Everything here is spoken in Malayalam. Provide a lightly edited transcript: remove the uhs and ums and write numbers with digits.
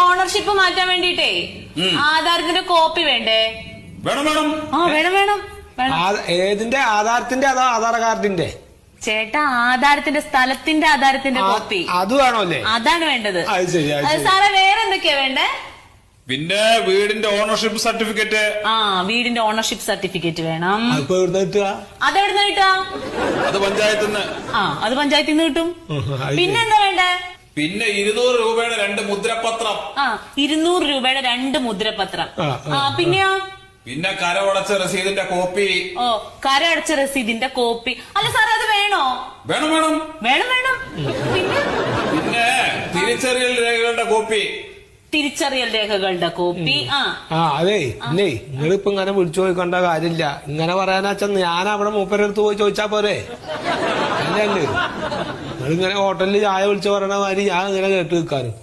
ഓണർഷിപ്പ് മാറ്റാൻ വേണ്ടിട്ടേ ആധാരത്തിന്റെ കോപ്പി വേണ്ടേ? വേണം വേണം. ആ വേണം വേണം വേണം. ഏതിന്റെ ആധാരത്തിന്റെ അതോ ആധാർ കാർഡിന്റെ? ചേട്ടാ ആധാരത്തിന്റെ സ്ഥലത്തിന്റെ ആധാരത്തിന്റെ കോപ്പി അത് വേണോ അല്ലേ? അതാണ് വേണ്ടത്. അത് ശരി. സാറേ വേറെ എന്തൊക്കെയാ വേണ്ടേ? പിന്നെ വീടിന്റെ ഓണർഷിപ്പ് സർട്ടിഫിക്കറ്റ്. വീടിന്റെ ഓണർഷിപ്പ് സർട്ടിഫിക്കറ്റ് വേണം. അതെവിടുന്ന കിട്ടുക? അതെവിടുന്ന കിട്ടാ? അത് പഞ്ചായത്തിൽ നിന്ന്. അത് പഞ്ചായത്തിൽ നിന്ന് കിട്ടും. പിന്നെന്താ വേണ്ടേ? പിന്നെ 200 രൂപയുടെ 2 മുദ്രപത്രം. 200 രൂപയുടെ 2 മുദ്രപത്രം. പിന്നെയോ? പിന്നെ കരമടച്ച രസീതിന്റെ കോപ്പി. കര അടച്ച രസീതിന്റെ കോപ്പി. അല്ല സാറേ അത് വേണോ? വേണം വേണം വേണം വേണം. പിന്നെ തിരിച്ചറിയൽ രേഖകളുടെ കോപ്പി. തിരിച്ചറിയൽ രേഖകളുടെ കോപ്പി. അതെ ഇല്ലേ, നിങ്ങളിപ്പോ ഇങ്ങനെ വിളിച്ചു ചോദിക്കേണ്ട കാര്യമില്ല. ഇങ്ങനെ പറയാനാച്ചാ ഞാൻ അവിടെ മൂപ്പരടുത്ത് പോയി ചോദിച്ചാ പോരെ? അല്ലേ നിങ്ങളിങ്ങനെ ഹോട്ടലിൽ ചായ വിളിച്ചു പറയണ മാതിരി ഞാൻ ഇങ്ങനെ കേട്ട് നിൽക്കാനും